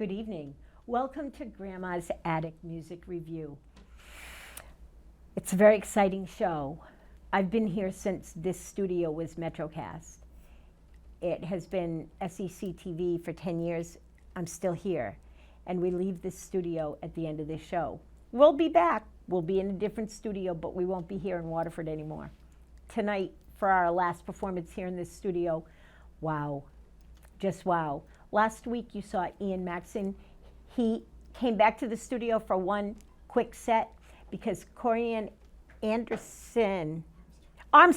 Good evening. Welcome to Grandma's Attic Music Review. It's a very exciting show. I've been here since this studio was Metrocast. It has been SEC TV for 10 years. I'm still here. And we leave this studio at the end of this show. We'll be back. We'll be in a different studio, but we won't be here in Waterford anymore. Tonight, for our last performance here in this studio, wow, just wow. Last week you saw Ian Maxon. He came back to the studio for one quick set because Coreyanne Armstrong, I'm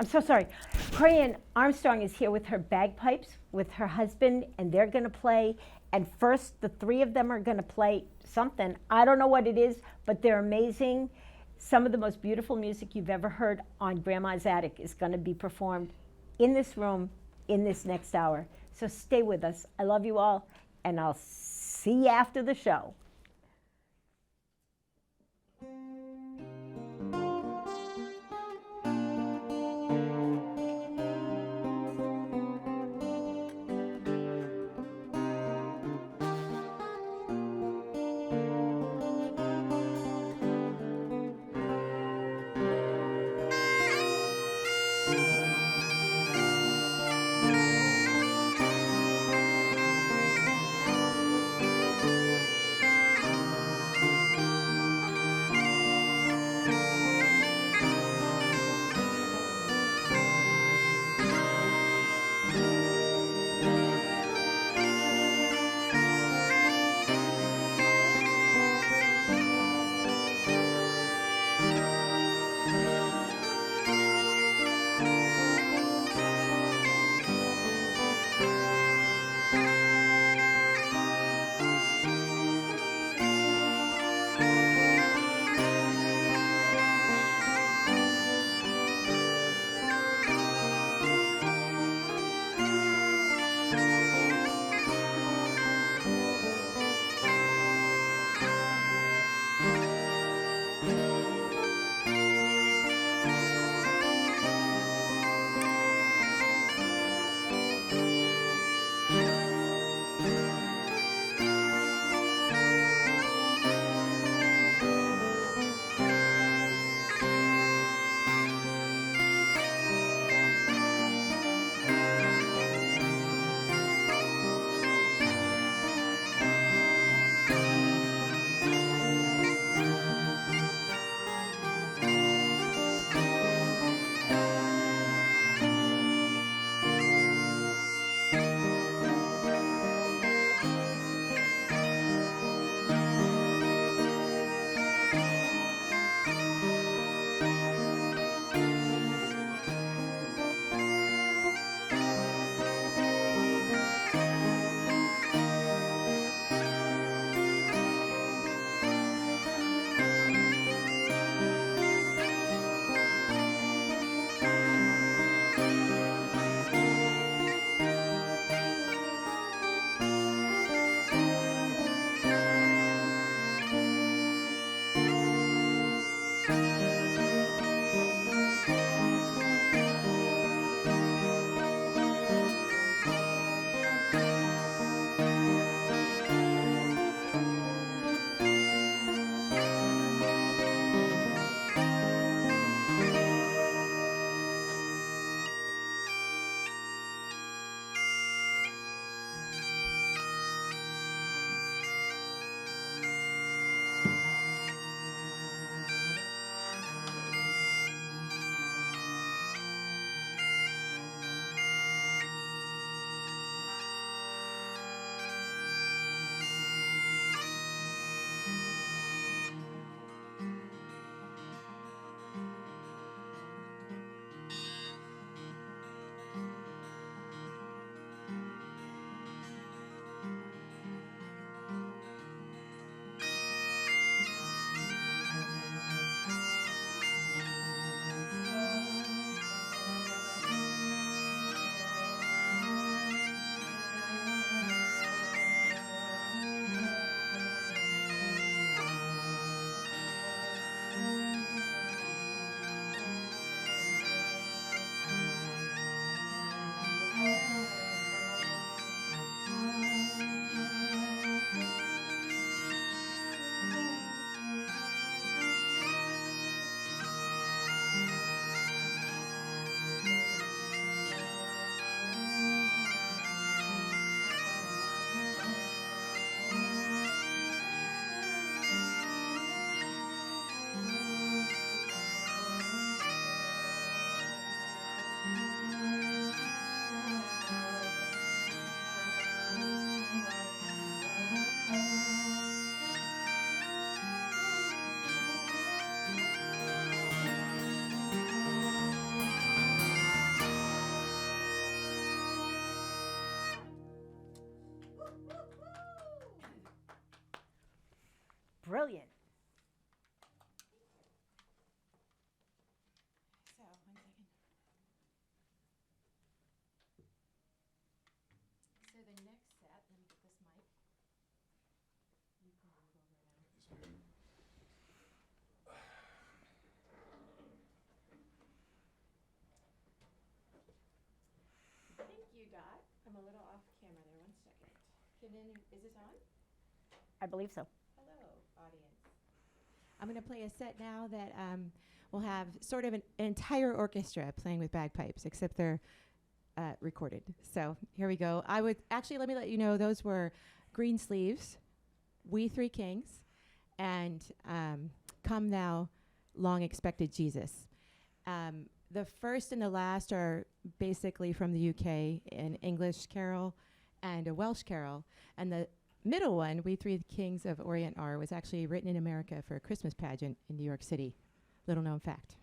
so sorry. Coreyanne Armstrong is here with her bagpipes, with her husband, and they're gonna play. And first, the three of them are gonna play something. I don't know what it is, but they're amazing. Some of the most beautiful music you've ever heard on Grandma's Attic is gonna be performed in this room in this next hour. So stay with us. I love you all, and I'll see you after the show. Brilliant. So, 1 second. So the next set, let me get this mic. You can move over now. Thank you, Dot. I'm a little off camera there. 1 second. Is this on? I believe so. Hello, audience. I'm going to play a set now that will have sort of an entire orchestra playing with bagpipes, except they're recorded. So here we go. Let me let you know, those were Green Sleeves, We Three Kings, and Come Thou Long Expected Jesus. The first and the last are basically from the UK, an English carol and a Welsh carol. And the middle one, We Three Kings of Orient Are, was actually written in America for a Christmas pageant in New York City. Little known fact.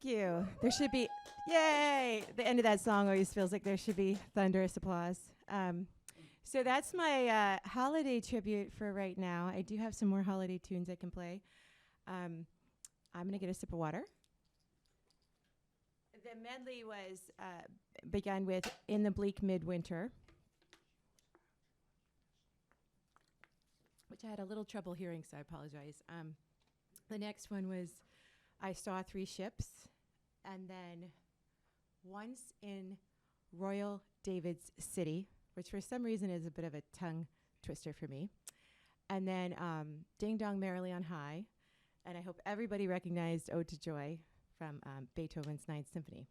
you. There should be, yay! The end of that song always feels like there should be thunderous applause. So that's my holiday tribute for right now. I do have some more holiday tunes I can play. I'm going to get a sip of water. The medley was begun with In the Bleak Midwinter, which I had a little trouble hearing, so I apologize. The next one was I Saw Three Ships, and then Once in Royal David's City, which for some reason is a bit of a tongue twister for me. And then Ding Dong Merrily on High, and I hope everybody recognized Ode to Joy from Beethoven's Ninth Symphony.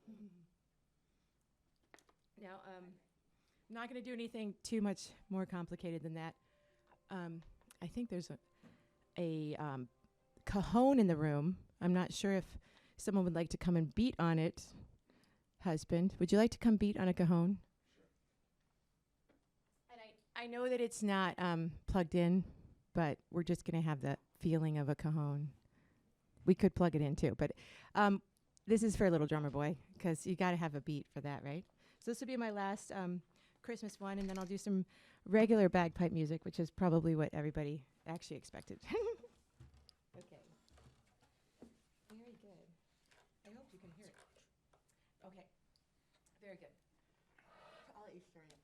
Absolutely. Now, I'm not going to do anything too much more complicated than that. I think there's a cajon in the room. I'm not sure if someone would like to come and beat on it. Husband, would you like to come beat on a cajon? Sure. And I know that it's not plugged in, but we're just going to have the feeling of a cajon. We could plug it in too, but this is for a little drummer boy, because you got to have a beat for that, right? So this will be my last Christmas one, and then I'll do some regular bagpipe music, which is probably what everybody actually expected. Okay. Very good. I hope you can hear it. Okay. Very good. I'll let you start it.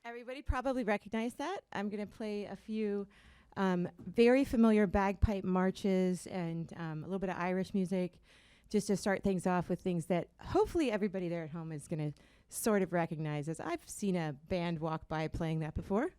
Everybody probably recognized that. I'm going to play a few very familiar bagpipe marches and a little bit of Irish music, just to start things off with things that hopefully everybody there at home is going to sort of recognize, as I've seen a band walk by playing that before.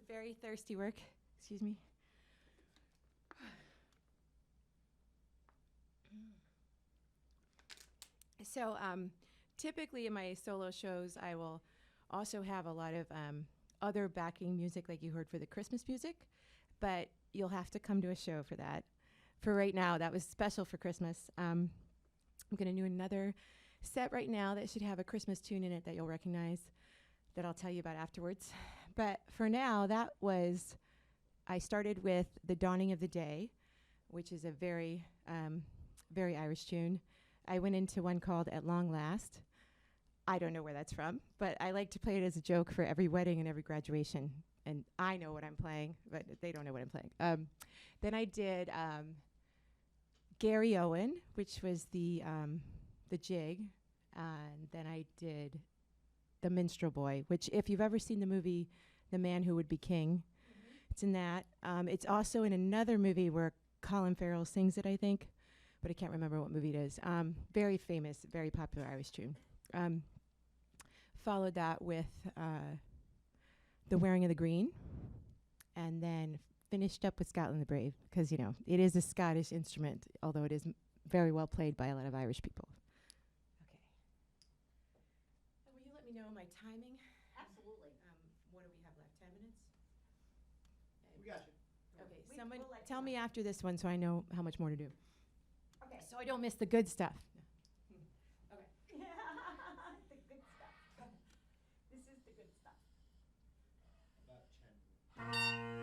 very thirsty work. Excuse me. So typically in my solo shows, I will also have a lot of other backing music like you heard for the Christmas music, but you'll have to come to a show for that. For right now, that was special for Christmas. I'm going to do another set right now that should have a Christmas tune in it that you'll recognize that I'll tell you about afterwards. But for now, I started with The Dawning of the Day, which is a very, very Irish tune. I went into one called At Long Last. I don't know where that's from, but I like to play it as a joke for every wedding and every graduation. And I know what I'm playing, but they don't know what I'm playing. Then I did Gary Owen, which was the jig. And then I did The Minstrel Boy, which if you've ever seen the movie The Man Who Would Be King, it's in that. It's also in another movie where Colin Farrell sings it, I think, but I can't remember what movie it is. Very famous, very popular Irish tune. Followed that with The Wearing of the Green, and then finished up with Scotland the Brave, because, you know, it is a Scottish instrument, although it is very well played by a lot of Irish people. Okay. Will you let me know my timing? Absolutely. What do we have left, 10 minutes? We got you. Okay, someone tell me after this one so I know how much more to do. Okay. So I don't miss the good stuff. Okay. The good stuff. This is the good stuff. About 10.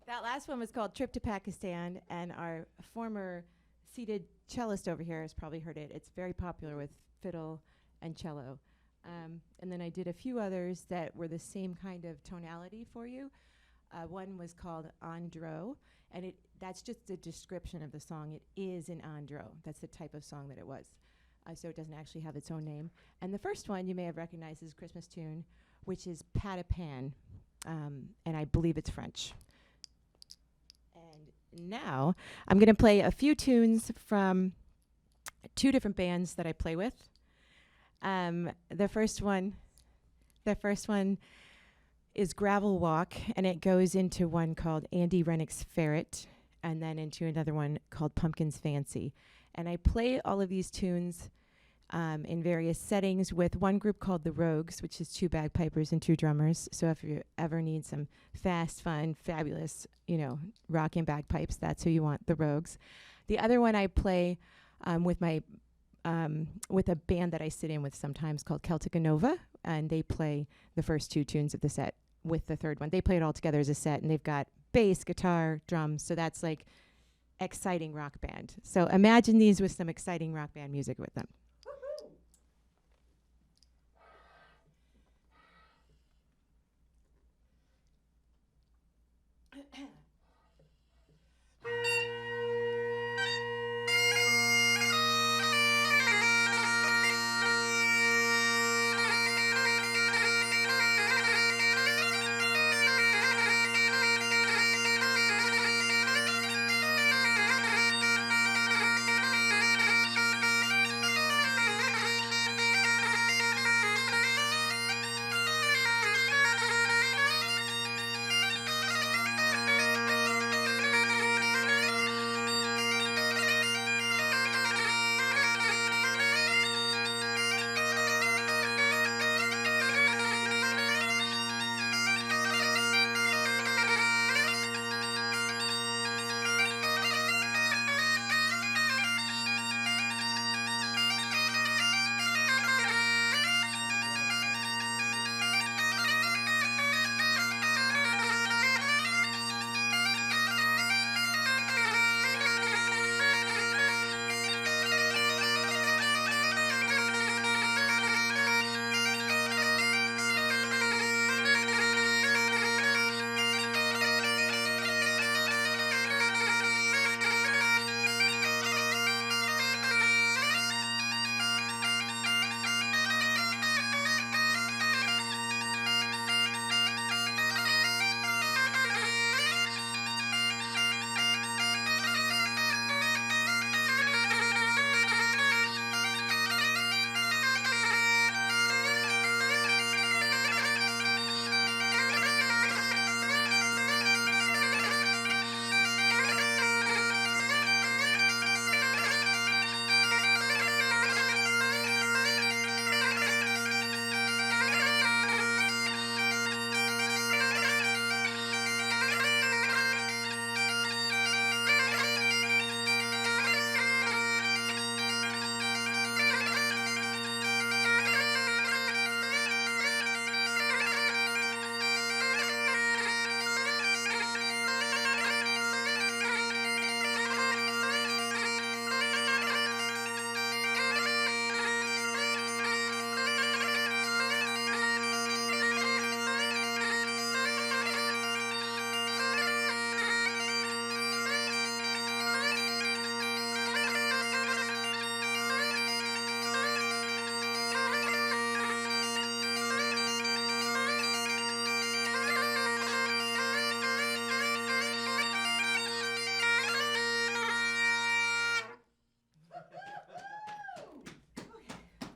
That last one was called Trip to Pakistan, and our former seated cellist over here has probably heard it. It's very popular with fiddle and cello. And then I did a few others that were the same kind of tonality for you. One was called Andro, and that's just a description of the song. It is an andro. That's the type of song that it was. So it doesn't actually have its own name. And the first one you may have recognized is a Christmas tune, which is Pas de Pan, and I believe it's French. And now I'm going to play a few tunes from two different bands that I play with. The first one is Gravel Walk, and it goes into one called Andy Rennick's Ferret, and then into another one called Pumpkin's Fancy. And I play all of these tunes in various settings with one group called the Rogues, which is 2 bagpipers and 2 drummers. So if you ever need some fast, fun, fabulous, rocking bagpipes, that's who you want, the Rogues. The other one I play with my with a band that I sit in with sometimes called Celtica Nova, and they play the first two tunes of the set with the third one. They play it all together as a set, and they've got bass, guitar, drums, so that's like exciting rock band. So imagine these with some exciting rock band music with them.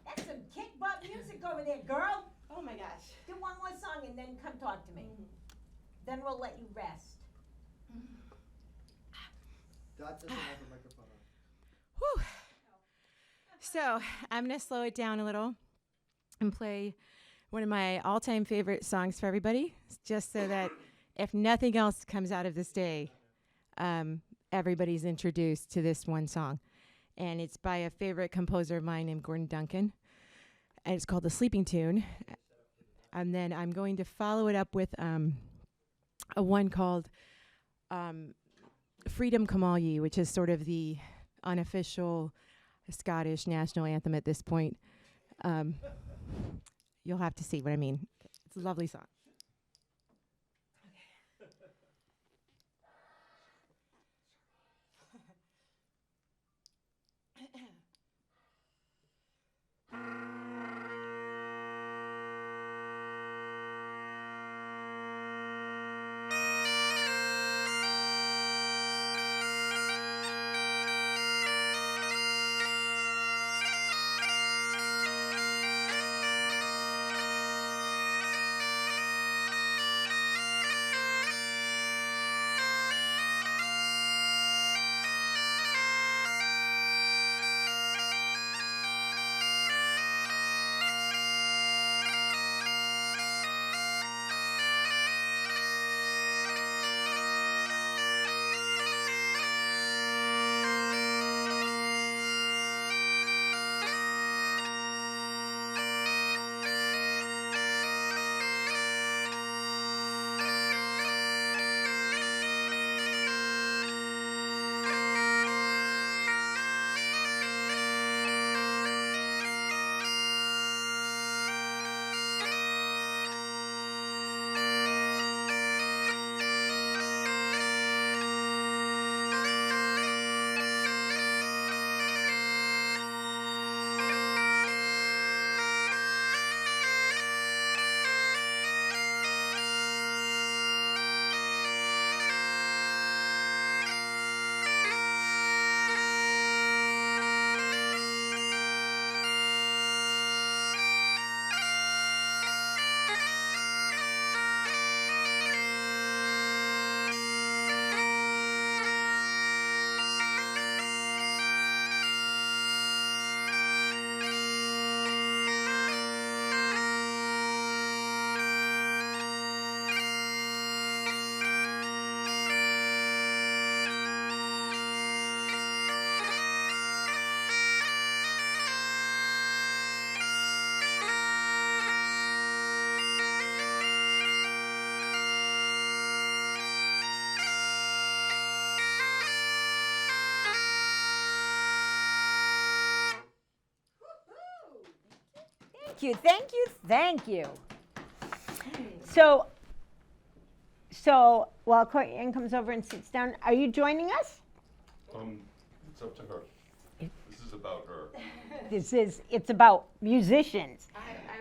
That's some kick butt music over there, girl. Oh my gosh. Do one more song and then come talk to me. Then we'll let you rest. Dot doesn't have a microphone on. Whew. So I'm going to slow it down a little and play one of my all-time favorite songs for everybody, just so that if nothing else comes out of this day, everybody's introduced to this one song. And it's by a favorite composer of mine named Gordon Duncan. And it's called The Sleeping Tune. And then I'm going to follow it up with a one called Freedom Come All Ye, which is sort of the unofficial Scottish national anthem at this point. You'll have to see what I mean. It's a lovely song. you, thank you, thank you. So while Coreyanne comes over and sits down, are you joining us? It's up to her. This is about her. It's about musicians.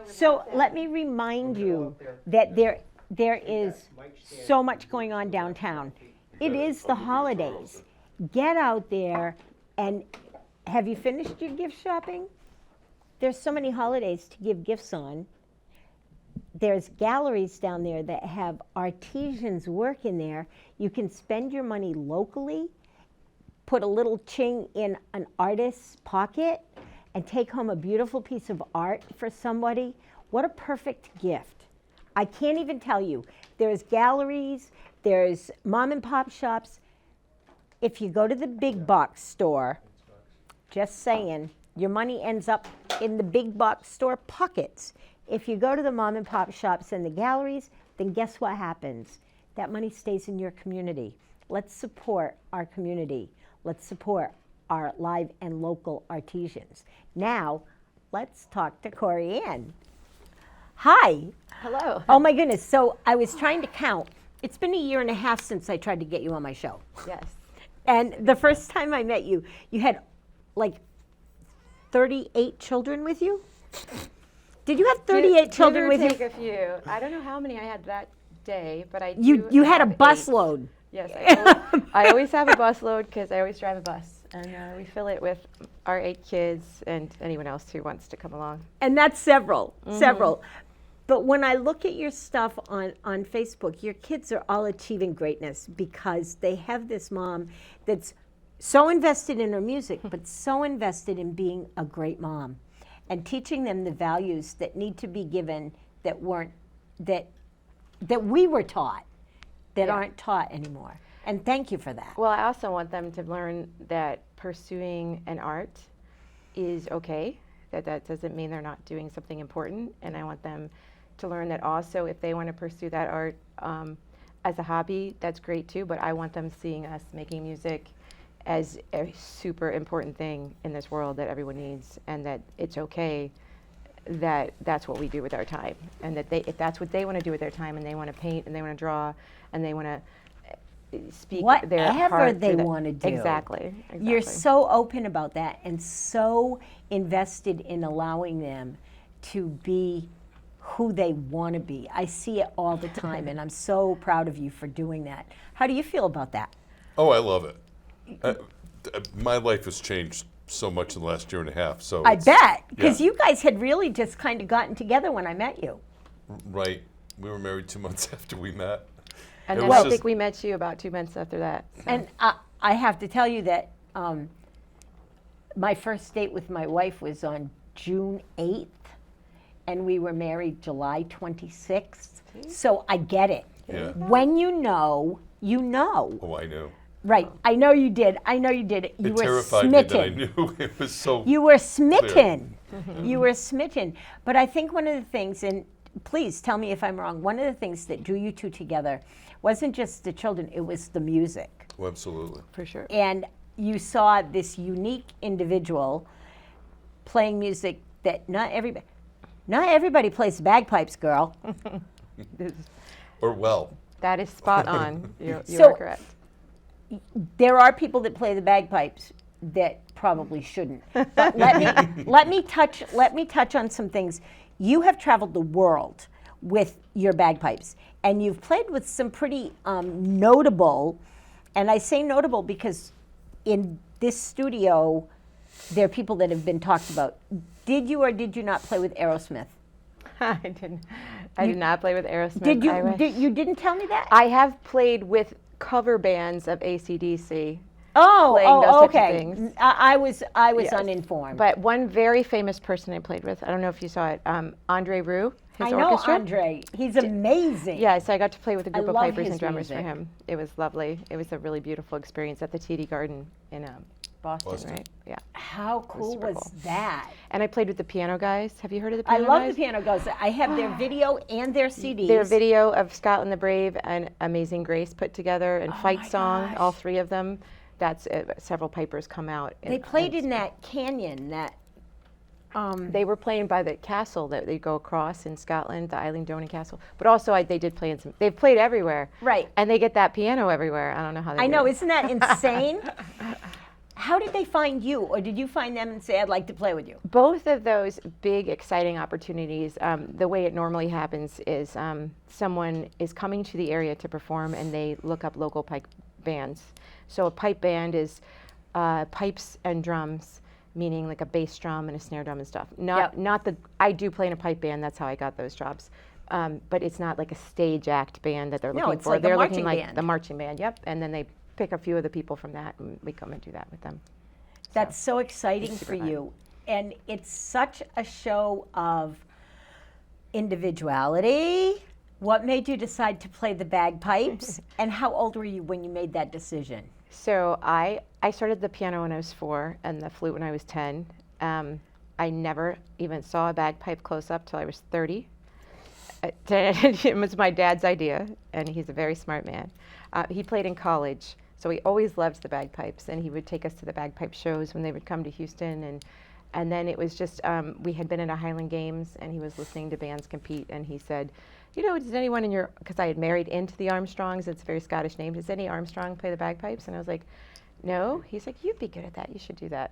So let me remind you that there is so much going on downtown. It is the holidays. Get out there and have you finished your gift shopping? There's so many holidays to give gifts on. There's galleries down there that have artisans work in there. You can spend your money locally, put a little ching in an artist's pocket, and take home a beautiful piece of art for somebody. What a perfect gift. I can't even tell you. There's galleries, there's mom and pop shops. If you go to the big box store, just saying, your money ends up in the big box store pockets. If you go to the mom and pop shops and the galleries, then guess what happens? That money stays in your community. Let's support our community. Let's support our live and local artisans. Now, let's talk to Coreyanne. Hi. Hello. Oh my goodness, so I was trying to count. It's been 1.5 years since I tried to get you on my show. Yes. And the first time I met you, you had like 38 children with you? Did you have 38 children with take you? a few. I don't know how many I had that day, but I You do had a have busload. 8. Yes, I always have a busload because I always drive a bus, and we fill it with our 8 kids and anyone else who wants to come along. And that's several. But when I look at your stuff on Facebook, your kids are all achieving greatness because they have this mom that's so invested in her music, but so invested in being a great mom and teaching them the values that need to be given that we were taught, that aren't taught anymore. And thank you for that. Well, I also want them to learn that pursuing an art is okay, that doesn't mean they're not doing something important, and I want them to learn that also if they want to pursue that art as a hobby, that's great too, but I want them seeing us making music as a super important thing in this world that everyone needs, and that it's okay that that's what we do with our time, and that if that's what they want to do with their time, and they want to paint and they want to draw and they want to speak their whatever heart they through that. want to do. Exactly. You're so open about that and so invested in allowing them to be who they want to be. I see it all the time, and I'm so proud of you for doing that. How do you feel about that? Oh, I love it. My life has changed so much in the last 1.5 years. So I bet, because yeah. you guys had really just kind of gotten together when I met you. Right. We were married 2 months after we met. And It then was I just- think we met you about 2 months after that. So. And I have to tell you that my first date with my wife was on June 8th, and we were married July 26th. So I get it. Yeah. When you know, you know. Oh, I knew. Right. I know you did. I know you did. You It were terrified smitten. me that I knew it was so. You were smitten. You were smitten. But I think one of the things, and please tell me if I'm wrong, one of the things that drew you two together wasn't just the children, it was the music. Oh, absolutely. For sure. And you saw this unique individual playing music that not everybody plays the bagpipes, girl. Or well. That is spot on. You So- are correct. There are people that play the bagpipes that probably shouldn't. But let me touch on some things. You have traveled the world with your bagpipes, and you've played with some pretty notable, and I say notable because in this studio there are people that have been talked about. Did you or did you not play with Aerosmith? I didn't. I did not play with Aerosmith. Did you? I wish. You didn't tell me that? I have played with cover bands of AC/DC. Oh, playing those types of okay. things. I was Yes. uninformed. But one very famous person I played with, I don't know if you saw it, Andre Roux, his I know orchestra. Andre. He's amazing. Yeah, so I got to play with a group of love pipers his and drummers music. for him. It was lovely. It was a really beautiful experience at the TD Garden in Boston, right? Yeah. How cool super was cool. that? And I played with the Piano Guys. Have you heard of the I Piano love Guys? the Piano Guys. I have their video and their CDs. Their video of Scott and the Brave and Amazing Grace put together, and Fight my Song, gosh. all three of them. That's several pipers come out. They played in that canyon, that They were playing by the castle that they go across in Scotland, the Eilean Donan Castle. But also, they did play in some. They've played everywhere, Right. and they get that piano everywhere. I don't know how they. I do know, it. isn't that insane? How did they find you, or did you find them and say, "I'd like to play with you"? Both of those big, exciting opportunities, the way it normally happens is someone is coming to the area to perform and they look up local pipe bands. So a pipe band is pipes and drums, meaning like a bass drum and a snare drum and stuff. I do play in a pipe band, that's how I got those jobs. But it's not like a stage act band that they're No, looking it's for. like a They're marching looking like band. the marching band, yep. And then they pick a few of the people from that and we come and do that with them. That's so exciting it's for super fun. you. And it's such a show of individuality. What made you decide to play the bagpipes? And how old were you when you made that decision? So I started the piano when I was 4 and the flute when I was 10. I never even saw a bagpipe close up till I was 30. It was my dad's idea, and he's a very smart man. He played in college, so he always loved the bagpipes, and he would take us to the bagpipe shows when they would come to Houston. And then it was just, we had been at a Highland Games, and he was listening to bands compete, and he said, you know, does anyone in your, because I had married into the Armstrongs, it's a very Scottish name, does any Armstrong play the bagpipes? And I was like, no. He's like, you'd be good at that, you should do that.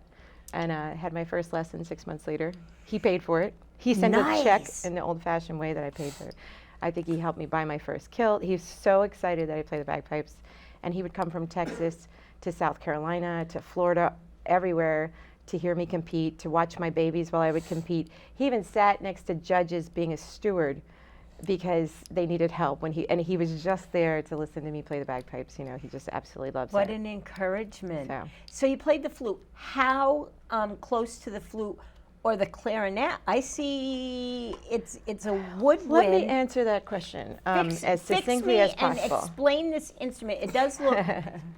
And had my first lesson 6 months later. He paid for it. He sent a check in the old-fashioned way that I paid for it. I think he helped me buy my first kilt. He was so excited that I played the bagpipes. And he would come from Texas to South Carolina to Florida, everywhere, to hear me compete, to watch my babies while I would compete. He even sat next to judges being a steward because they needed help and he was just there to listen to me play the bagpipes. You know, he just absolutely loves it. What an encouragement. So. So you played the flute. How close to the flute or the clarinet? I see it's a woodwind. Let me answer that question as succinctly as possible. And explain this instrument. It does look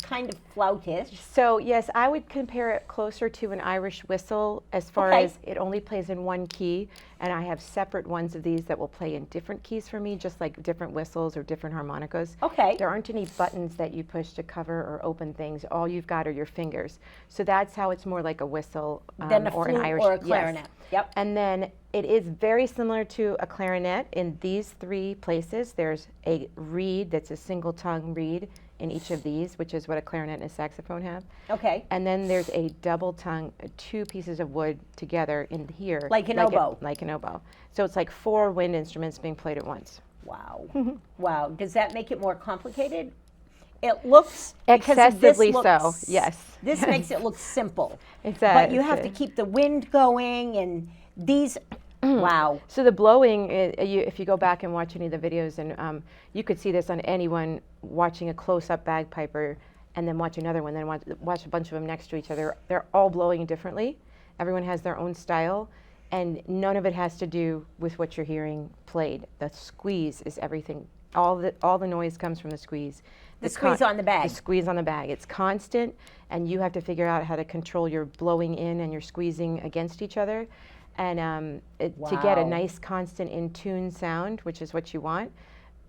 kind of flautish. So yes, I would compare it closer to an Irish whistle as far Okay. as it only plays in one key, and I have separate ones of these that will play in different keys for me, just like different whistles or different harmonicas. Okay. There aren't any buttons that you push to cover or open things. All you've got are your fingers. So that's how it's more like a whistle Than a or flute an Irish or a yes. clarinet. Yep. And then it is very similar to a clarinet in these 3 places. There's a reed that's a single tongue reed in each of these, which is what a clarinet and a saxophone have. Okay. And then there's a double tongue, 2 pieces of wood together in here. Like an oboe. Like an oboe. So it's like 4 wind instruments being played at once. Wow. Wow. Does that make it more complicated? It looks because of this Excessively looks- so, yes. This makes it look simple. Exactly. But you have to keep the wind going and these, wow. So the blowing, if you go back and watch any of the videos, and you could see this on anyone watching a close-up bagpiper and then watch another one, then watch a bunch of them next to each other. They're all blowing differently. Everyone has their own style, and none of it has to do with what you're hearing played. The squeeze is everything. All the noise comes from the squeeze. The squeeze on the bag. The squeeze on the bag. It's constant, and you have to figure out how to control your blowing in and your squeezing against each other. And to get a Wow. nice, constant, in-tune sound, which is what you want,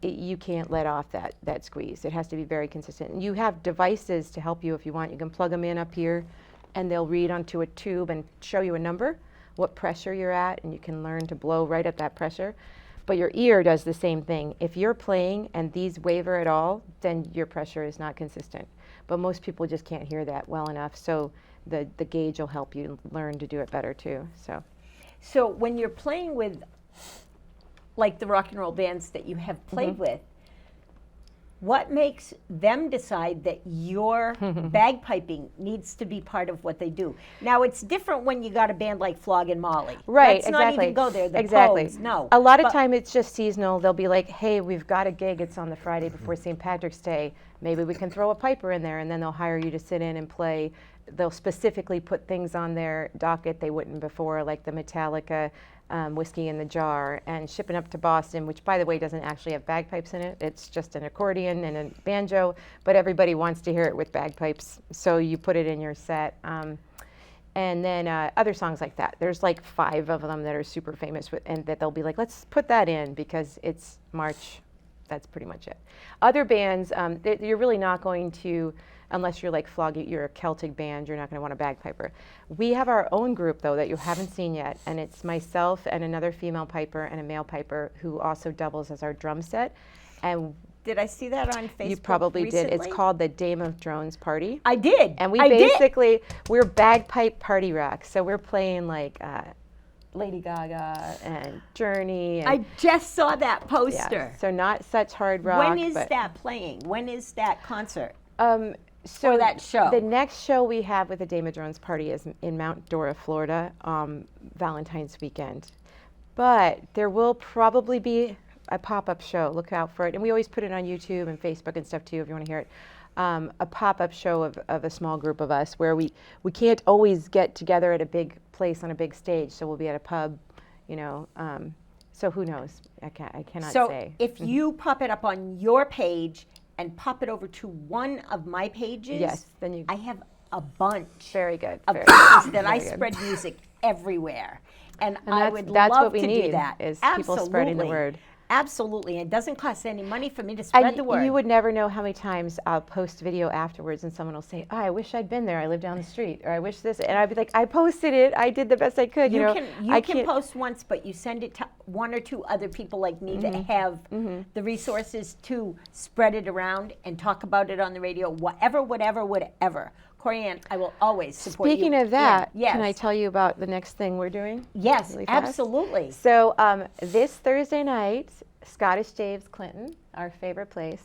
you can't let off that squeeze. It has to be very consistent. And you have devices to help you if you want. You can plug them in up here, and they'll read onto a tube and show you a number, what pressure you're at, and you can learn to blow right at that pressure. But your ear does the same thing. If you're playing and these waver at all, then your pressure is not consistent. But most people just can't hear that well enough, so the gauge will help you learn to do it better too. So when you're playing with, like the rock and roll bands that you have played with, what makes them decide that your bagpiping needs to be part of what they do? Now, it's different when you got a band like Flog and Molly. Right, Let's exactly. not even go there. The exactly. Pogues, no. A lot of But- time it's just seasonal. They'll be like, hey, we've got a gig. It's on the Friday before St. Patrick's Day. Maybe we can throw a piper in there, and then they'll hire you to sit in and play. They'll specifically put things on their docket they wouldn't before, like the Metallica Whiskey in the Jar, and Shipping Up to Boston, which, by the way, doesn't actually have bagpipes in it. It's just an accordion and a banjo, but everybody wants to hear it with bagpipes, so you put it in your set. And then other songs like that. There's like 5 of them that are super famous, and that they'll be like, let's put that in because it's March. That's pretty much it. Other bands, you're really not going to unless you're like flogging, you're a Celtic band, you're not going to want a bagpiper. We have our own group though that you haven't seen yet, and it's myself and another female piper and a male piper who also doubles as our drum set. And Did I see that on Facebook? you probably did. It's recently? called the Dame of Drones Party. I did. And we I did. basically, we're bagpipe party rock. So we're playing like Lady Gaga and Journey. And, I just saw that yeah, poster. so not such hard rock. When is but, that playing? When is that concert? So Or that show? The next show we have with the Dame of Drones Party is in Mount Dora, Florida, Valentine's weekend. But there will probably be a pop-up show. Look out for it. And we always put it on YouTube and Facebook and stuff too if you want to hear it. A pop-up show of a small group of us where we can't always get together at a big place on a big stage. So we'll be at a pub, you know. So who knows? I cannot So say. if you pop it up on your page and pop it over to one of my pages, Yes, then you- I have a bunch Very good. of Very pages that I very good. spread music everywhere. And I that's- would that's love what we to do need, that. is people spreading the Absolutely. word. Absolutely. It doesn't cost any money for me to spread And the word. you would never know how many times I'll post video afterwards and someone will say, oh, I wish I'd been there. I live down the street. Or I wish this. And I'd be like, I posted it. I did the best I could. You know, You I can can't- post once, but you send it to one or two other people like me that have the resources to spread it around and talk about it on the radio, whatever. Coreyanne, I will always support you. Speaking of that, yes. can I tell you about the next thing we're doing? Yes, really fast? absolutely. So this Thursday night, Scottish Dave's Clinton, our favorite place.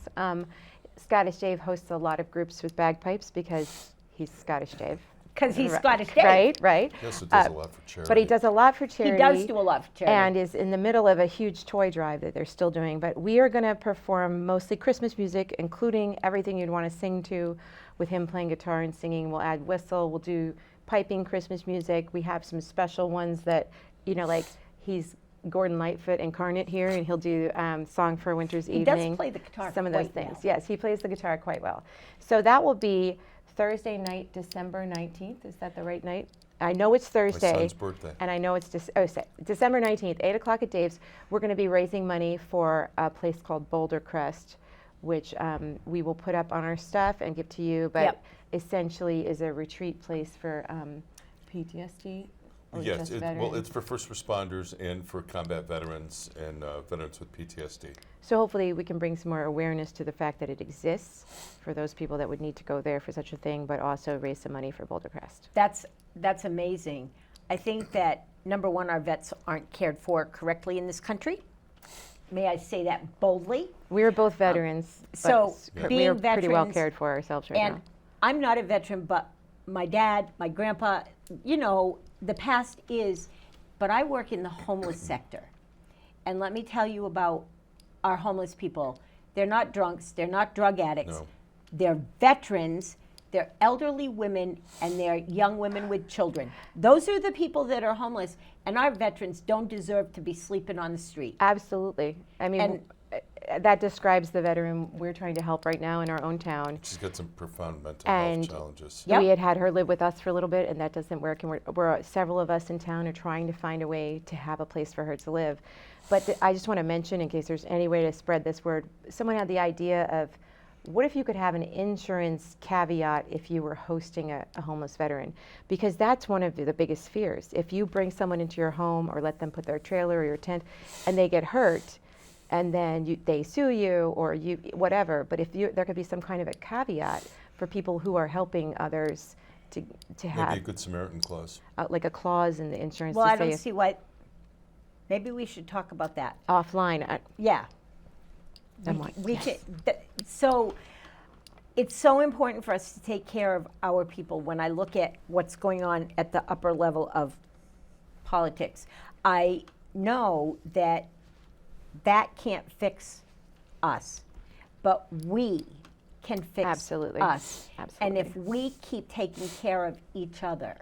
Scottish Dave hosts a lot of groups with bagpipes because he's Scottish Dave. Because he's Right, Scottish Dave. Right, right. He also does a lot for charity. But he does a lot for He charity. does do a lot for charity. And is in the middle of a huge toy drive that they're still doing. But we are going to perform mostly Christmas music, including everything you'd want to sing to, with him playing guitar and singing. We'll add whistle. We'll do piping Christmas music. We have some special ones that, you know, like he's Gordon Lightfoot incarnate here, and he'll do Song for a Winter's He does Evening. play the guitar Some of those quite things. well. Yes, he plays the guitar quite well. So that will be Thursday night, December 19th. Is that the right night? I know it's Thursday. My son's birthday. And I know it's December 19th, 8 o'clock at Dave's. We're going to be raising money for a place called Boulder Crest, which we will put up on our stuff and give to you, but Yep. essentially is a retreat place for PTSD. Or Yes, just well, veterans. it's for first responders and for combat veterans and veterans with PTSD. So hopefully we can bring some more awareness to the fact that it exists for those people that would need to go there for such a thing, but also raise some money for Boulder Crest. That's amazing. I think that, number one, our vets aren't cared for correctly in this country. May I say that boldly? We are both veterans, so but being we are pretty well veterans- cared for ourselves right And now. I'm not a veteran, but my dad, my grandpa, you know, the past is, but I work in the homeless sector. And let me tell you about our homeless people. They're not drunks, they're not drug addicts. No. They're veterans, they're elderly women, and they're young women with children. Those are the people that are homeless, and our veterans don't deserve to be sleeping on the street. Absolutely. I mean, And- that describes the veteran we're trying to help right now in our own town. She's got some profound mental And- health challenges. Yep. We had her live with us for a little bit, and that doesn't work. And we're several of us in town are trying to find a way to have a place for her to live. But I just want to mention, in case there's any way to spread this word, someone had the idea of, what if you could have an insurance caveat if you were hosting a homeless veteran? Because that's one of the biggest fears. If you bring someone into your home or let them put their trailer or your tent, and they get hurt, and then they sue you or you whatever. But if there could be some kind of a caveat for people who are helping others to Maybe have a good Samaritan clause. like a clause in the insurance Well, to I say don't if see why, maybe we should talk about that. offline. Yeah. Then what? We can, so it's so important for us to take care of our people. When I look at what's going on at the upper level of politics, I know that can't fix us, but we can fix Absolutely. us. And if Absolutely. we keep taking care of each other,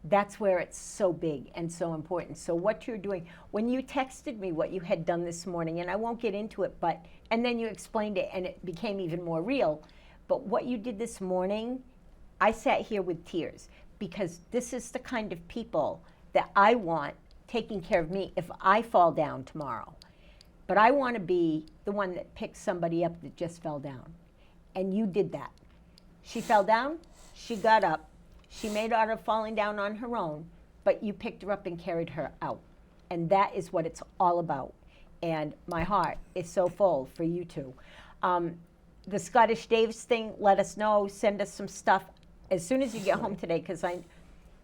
that's where it's so big and so important. So what you're doing, when you texted me what you had done this morning, and I won't get into it, but, and then you explained it and it became even more real, but what you did this morning, I sat here with tears because this is the kind of people that I want taking care of me if I fall down tomorrow. But I want to be the one that picks somebody up that just fell down. And you did that. She fell down, she got up, she made out of falling down on her own, but you picked her up and carried her out. And that is what it's all about. And my heart is so full for you two. The Scottish Daves thing, let us know, send us some stuff as soon as you get home today, because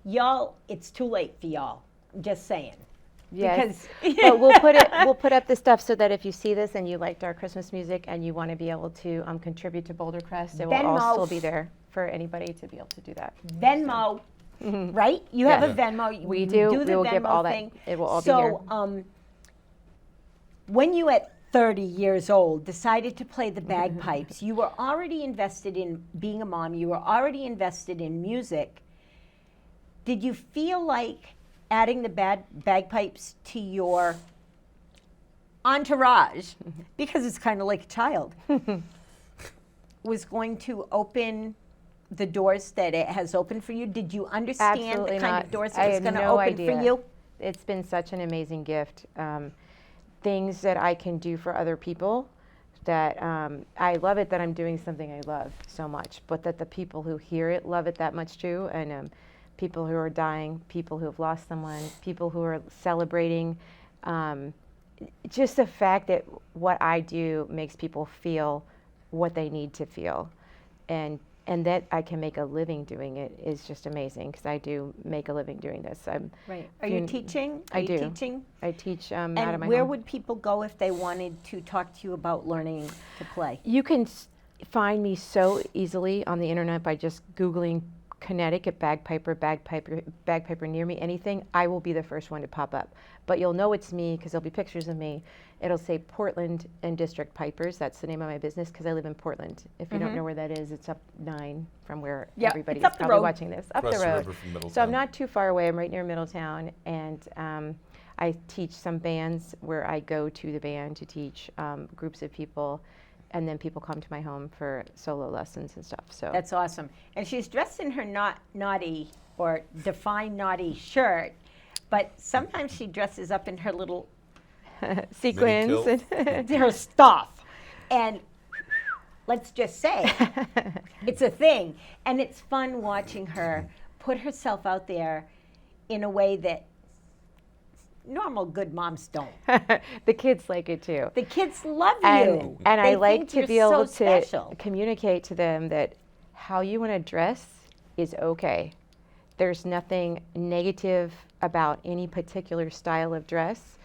y'all, it's too late for y'all. I'm just saying. Yes, Because but we'll put up the stuff so that if you see this and you liked our Christmas music and you want to be able to contribute to Boulder Crest, it will all Venmo. still be there for anybody to be able to do that. Venmo, right? You have a Venmo. We You do. the We will give Venmo all that. thing. It will all be here. So, when you at 30 years old decided to play the bagpipes, you were already invested in being a mom. You were already invested in music. Did you feel like adding the bagpipes to your entourage, because it's kind of like a child, was going to open the doors that it has opened for you? Did you understand Absolutely the kind not. of doors I it was had going to no open idea. for you? It's been such an amazing gift. Things that I can do for other people that I love it that I'm doing something I love so much, but that the people who hear it love it that much too. And people who are dying, people who have lost someone, people who are celebrating. Just the fact that what I do makes people feel what they need to feel. And that I can make a living doing it is just amazing, because I do make a living doing this. Right. Are you teaching? Are I you do. teaching? I teach out of And my where home. would people go if they wanted to talk to you about learning to play? You can find me so easily on the internet by just Googling Connecticut bagpiper near me, anything. I will be the first one to pop up. But you'll know it's me because there'll be pictures of me. It'll say Portland and District Pipers. That's the name of my business, because I live in Portland. If you don't know where that is, it's up 9 from where Yeah, everybody's it's up the probably road. watching this. Up Across the the road. river from Middletown. So I'm not too far away. I'm right near Middletown, and I teach some bands where I go to the band to teach groups of people, and then people come to my home for solo lessons and stuff. So That's awesome. And she's dressed in her naughty or define naughty shirt, but sometimes she dresses up in her little sequins kilt. and her stuff. And let's just say it's a thing. And it's fun watching her put herself out there in a way that normal good moms don't. the kids like it too. The kids love And you. and They I like think to you're be able so to special. communicate to them that how you want to dress is okay. There's nothing negative about any particular style of dress.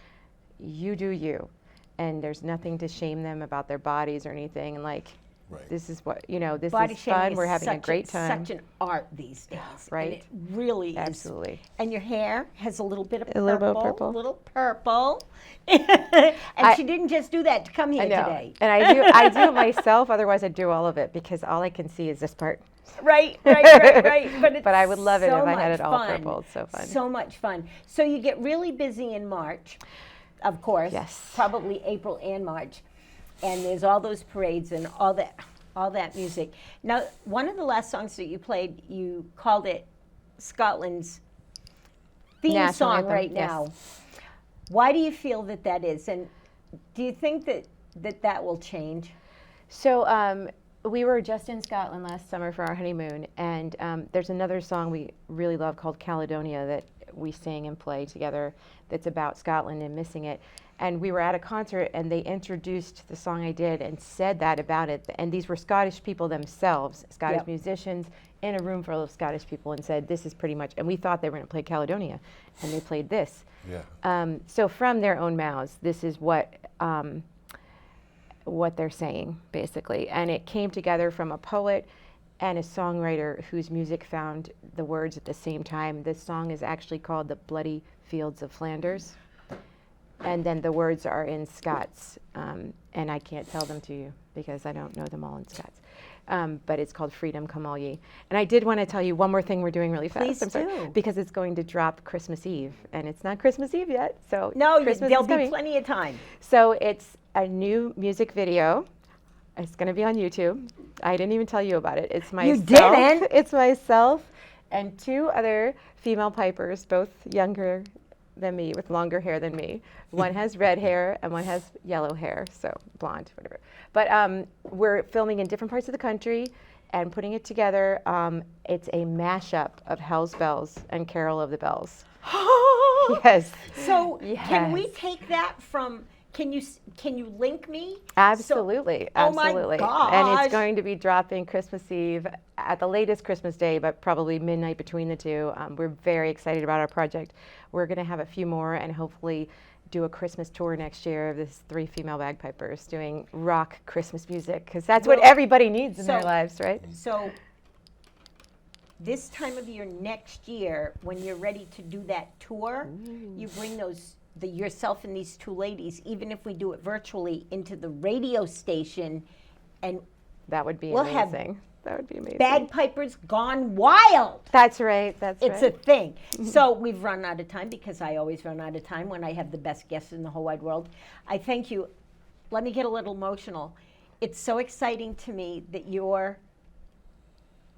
You do you. And there's nothing to shame them about their bodies or anything. Like, Right. this is what, this Body is shaming fun. is We're having a such great time. Such an art these days. Right. And it really is. Absolutely. And your hair has a little bit of A purple. little bit of purple. A little purple. And she didn't just do that to come here I know. today. And I do it myself, otherwise I do all of it, because all I can see is this part. Right. But it's But I would love it so if I had much it all fun. purple. It's so fun. So much fun. So you get really busy in March, of course. Yes. Probably April and March. And there's all those parades and all that music. Now, one of the last songs that you played, you called it Scotland's theme National song anthem, right yes. now. Why do you feel that is? And do you think that will change? So we were just in Scotland last summer for our honeymoon, and there's another song we really love called Caledonia that we sing and play together that's about Scotland and missing it. And we were at a concert, and they introduced the song I did and said that about it. And these were Scottish people themselves, Scottish Yep. musicians, in a room full of Scottish people, and said, this is pretty much, and we thought they were going to play Caledonia, and they played this. Yeah. So from their own mouths, this is what they're saying, basically. And it came together from a poet and a songwriter whose music found the words at the same time. This song is actually called The Bloody Fields of Flanders. And then the words are in Scots, and I can't tell them to you because I don't know them all in Scots. But it's called Freedom Come All Ye. And I did want to tell you one more thing we're doing really fast. Please I'm sorry, do. because it's going to drop Christmas Eve, and it's not Christmas Eve yet. So No, Christmas there'll is be coming. plenty of time. So it's a new music video. It's going to be on YouTube. I didn't even tell you about it. It's myself. didn't? It's myself and 2 other female pipers, both younger than me, with longer hair than me. One has red hair and one has yellow hair, so blonde, whatever. But we're filming in different parts of the country, and putting it together. It's a mashup of Hell's Bells and Carol of the Bells. Yes. So can we Yes. take that from? Can you link me? Absolutely, Oh my absolutely. And gosh. it's going to be dropping Christmas Eve at the latest Christmas Day, but probably midnight between the two. We're very excited about our project. We're going to have a few more and hopefully do a Christmas tour next year of this 3 female bagpipers doing rock Christmas music, because that's what Well, everybody needs in their so- lives, right? So this time of year next year, when you're ready to do that tour, you bring yourself and these 2 ladies, even if we do it virtually, into the radio station, and That would be We'll have amazing. That would be amazing. bagpipers gone wild. That's right. That's It's right. a thing. So we've run out of time, because I always run out of time when I have the best guests in the whole wide world. I thank you. Let me get a little emotional. It's so exciting to me that you're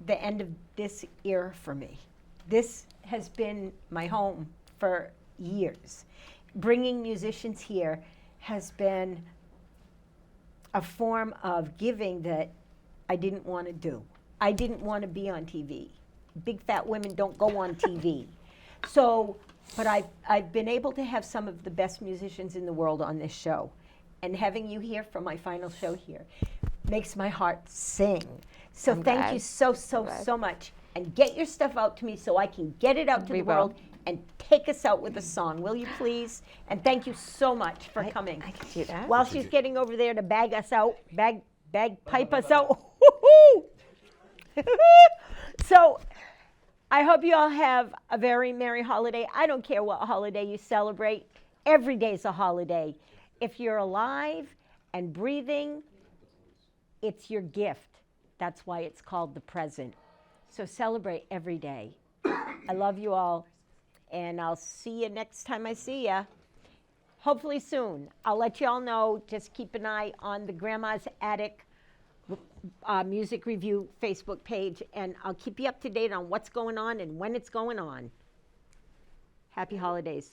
the end of this era for me. This has been my home for years. Bringing musicians here has been a form of giving that I didn't want to do. I didn't want to be on TV. Big fat women don't go on TV. So, but I've been able to have some of the best musicians in the world on this show. And having you here for my final show here makes my heart sing. So I'm thank glad. you so much. And get your stuff out to me so I can get it out to We the will. world, and take us out with a song, will you please? And thank you so much for coming. I can do that. While she's getting over there to bag us out, pipe us out. So I hope you all have a very merry holiday. I don't care what holiday you celebrate. Every day's a holiday. If you're alive and breathing, it's your gift. That's why it's called the present. So celebrate every day. I love you all, and I'll see you next time I see you. Hopefully soon. I'll let you all know. Just keep an eye on the Grandma's Attic music review Facebook page, and I'll keep you up to date on what's going on and when it's going on. Happy holidays.